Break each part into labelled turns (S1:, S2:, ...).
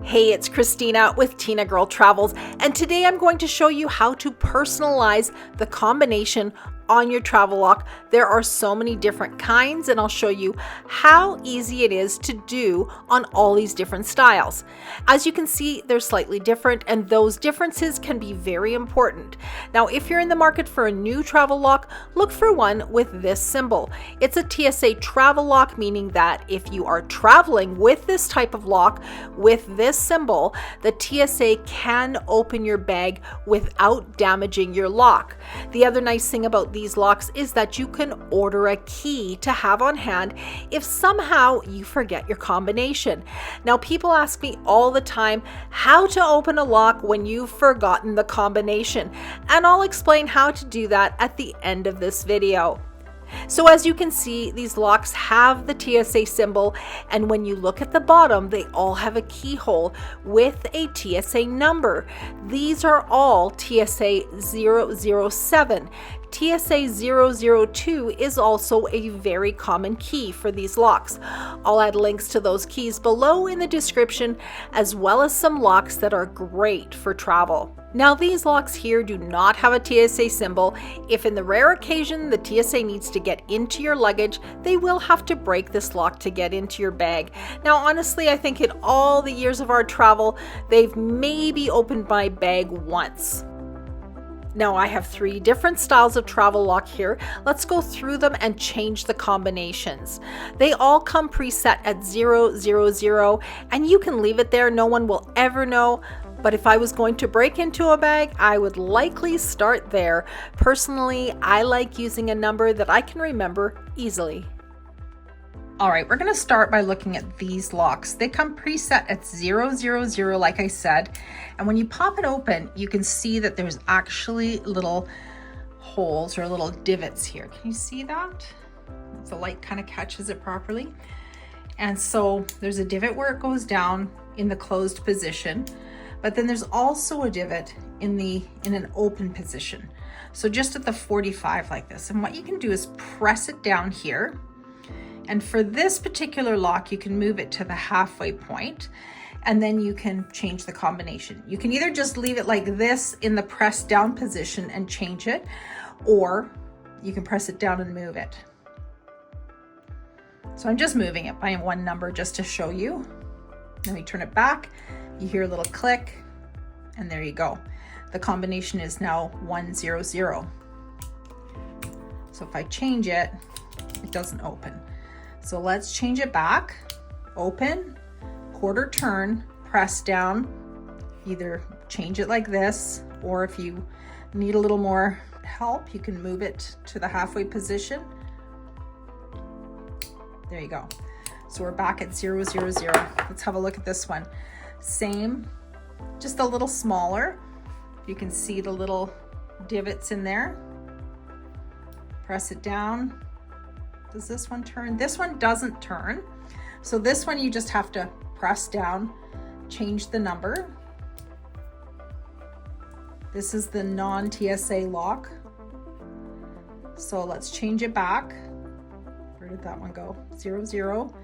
S1: Hey, it's Christina with Tinagirl Travels, and today I'm going to show you how to personalize the combination on your travel lock. There are so many different kinds, and I'll show you how easy it is to do on all these different styles. As you can see, they're slightly different, and those differences can be very important. Now, if you're in the market for a new travel lock, look for one with this symbol. It's a TSA travel lock, meaning that if you are traveling with this type of lock with this symbol, the TSA can open your bag without damaging your lock. The other nice thing about these locks is that you can order a key to have on hand if somehow you forget your combination. Now, people ask me all the time how to open a lock when you've forgotten the combination, and I'll explain how to do that at the end of this video. So as you can see, these locks have the TSA symbol, and when you look at the bottom, they all have a keyhole with a TSA number. These are all TSA 007. TSA 002 is also a very common key for these locks. I'll add links to those keys below in the description, as well as some locks that are great for travel. Now, these locks here do not have a TSA symbol. If in the rare occasion the TSA needs to get into your luggage, they will have to break this lock to get into your bag. Now, honestly, I think in all the years of our travel, they've maybe opened my bag once. Now, I have 3 different styles of travel lock here. Let's go through them and change the combinations. They all come preset at 000, and you can leave it there. No one will ever know. But if I was going to break into a bag, I would likely start there. Personally, I like using a number that I can remember easily. All right, we're going to start by looking at these locks. They come preset at 000, like I said. And when you pop it open, you can see that there's actually little holes or little divots here. Can you see that? The light kind of catches it properly. And so there's a divot where it goes down in the closed position, but then there's also a divot in an open position. So just at the 45 like this. And what you can do is press it down here. And for this particular lock, you can move it to the halfway point, and then you can change the combination. You can either just leave it like this in the press down position and change it, or you can press it down and move it. So I'm just moving it by one number just to show you. Then we turn it back, you hear a little click, and there you go. The combination is now 100. So if I change it, it doesn't open. So let's change it back. Open, quarter turn, press down. Either change it like this, or if you need a little more help, you can move it to the halfway position. There you go. So we're back at 000. Let's have a look at this one. Same, just a little smaller. You can see the little divots in there. Press it down. Does this one turn? This one doesn't turn. So this one you just have to press down, change the number. This is the non-TSA lock. So let's change it back. Where did that one go? 00.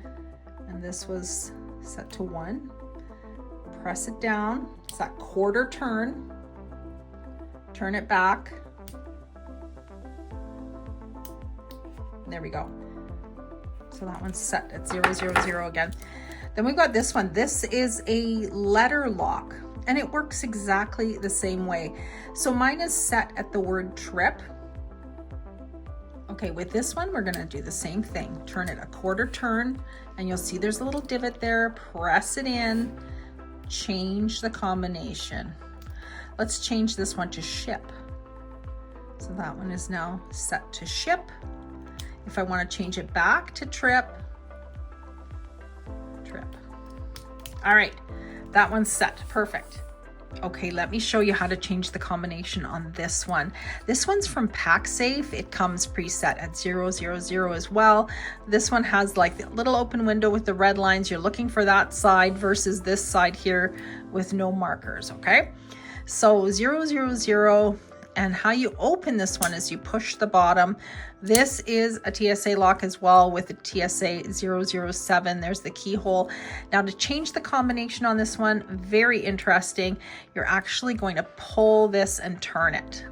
S1: And this was set to 1. Press it down. It's that quarter turn. Turn it back. There we go. So that one's set at 000 again. Then we've got this one. This is a letter lock, and it works exactly the same way. So mine is set at the word trip. Okay, with this one, we're gonna do the same thing. Turn it a quarter turn, and you'll see there's a little divot there. Press it in, change the combination. Let's change this one to ship. So that one is now set to ship. If I want to change it back to trip. All right, that one's set, perfect. Okay, let me show you how to change the combination on this one. This one's from Pacsafe. It comes preset at 000 as well. This one has like the little open window with the red lines. You're looking for that side versus this side here with no markers, okay? So 000, And how you open this one is you push the bottom. This is a TSA lock as well with the TSA 007. There's the keyhole. Now to change the combination on this one, very interesting. You're actually going to pull this and turn it.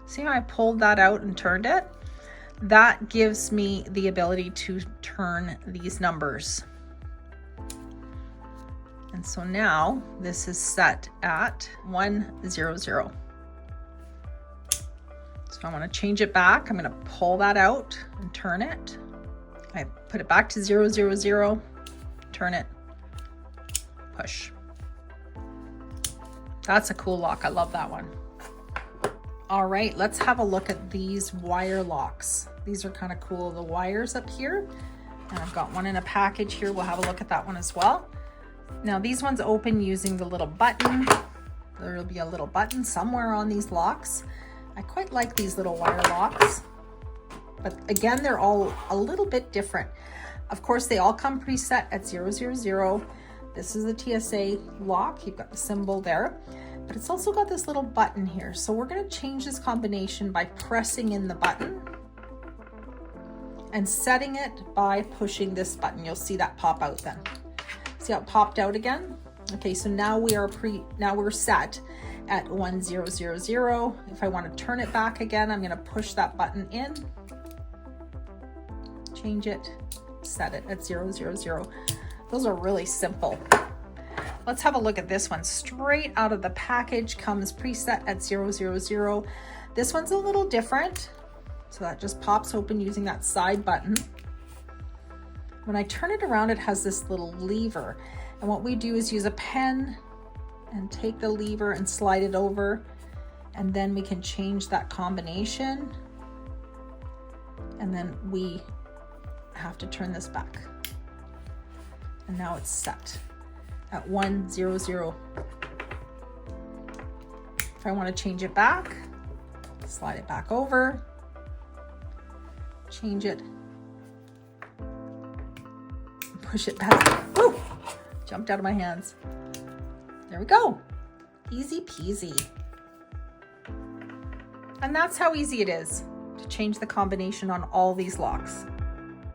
S1: See how I pulled that out and turned it? That gives me the ability to turn these numbers. And so now this is set at 100. So I want to change it back. I'm going to pull that out and turn it. I put it back to 000, turn it, push. That's a cool lock. I love that one. All right, let's have a look at these wire locks. These are kind of cool, the wires up here. And I've got one in a package here. We'll have a look at that one as well. Now these ones open using the little button. There'll be a little button somewhere on these locks. I quite like these little wire locks, but again, they're all a little bit different. Of course, they all come preset at 000. This is the TSA lock. You've got the symbol there, but it's also got this little button here. So we're going to change this combination by pressing in the button and setting it by pushing this button. You'll see that pop out then. See how it popped out again? Okay, so now we're set at 1000. If I want to turn it back again, I'm going to push that button in, change it, set it at 000. Those are really simple. Let's have a look at this one. Straight out of the package comes preset at 000. This one's a little different. So that just pops open using that side button. When I turn it around, it has this little lever. And what we do is use a pen and take the lever and slide it over, and then we can change that combination, and then we have to turn this back, and now it's set at 100. If I want to change it back, slide it back over, change it, push it back. Woo! Jumped out of my hands. There we go. Easy peasy. And that's how easy it is to change the combination on all these locks.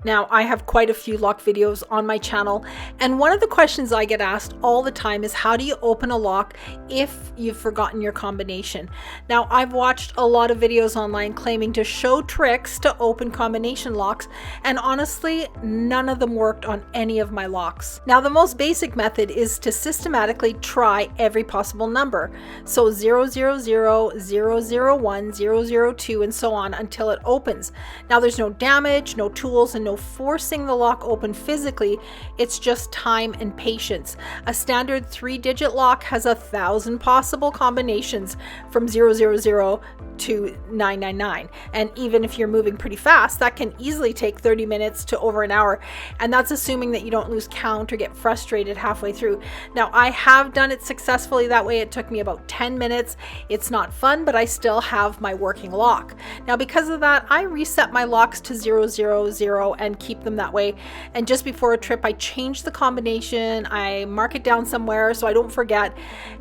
S1: Now, I have quite a few lock videos on my channel, and one of the questions I get asked all the time is how do you open a lock if you've forgotten your combination? Now, I've watched a lot of videos online claiming to show tricks to open combination locks, and honestly, none of them worked on any of my locks. Now, the most basic method is to systematically try every possible number. So 000, 001, 002, and so on until it opens. Now, there's no damage, no tools, and no forcing the lock open physically. It's just time and patience. A standard 3-digit lock has 1,000 possible combinations from 000 to 999, and even if you're moving pretty fast, that can easily take 30 minutes to over an hour, and that's assuming that you don't lose count or get frustrated halfway through. Now, I have done it successfully that way. It took me about 10 minutes. It's not fun, but I still have my working lock. Now, because of that, I reset my locks to 000 and keep them that way. And just before a trip, I change the combination. I mark it down somewhere so I don't forget.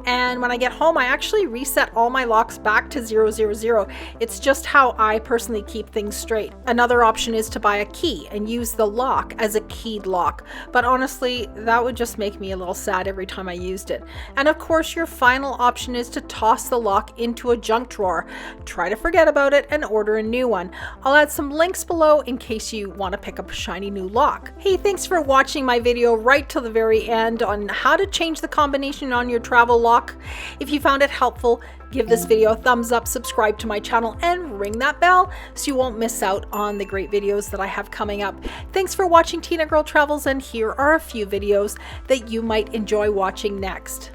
S1: And when I get home, I actually reset all my locks back to 000. It's just how I personally keep things straight. Another option is to buy a key and use the lock as a keyed lock. But honestly, that would just make me a little sad every time I used it. And of course, your final option is to toss the lock into a junk drawer. Try to forget about it and order a new one. I'll add some links below in case you want to pick up a shiny new lock. Hey, thanks for watching my video right till the very end on how to change the combination on your travel lock. If you found it helpful, give this video a thumbs up, subscribe to my channel, and ring that bell so you won't miss out on the great videos that I have coming up. Thanks for watching Tinagirl Travels, and here are a few videos that you might enjoy watching next.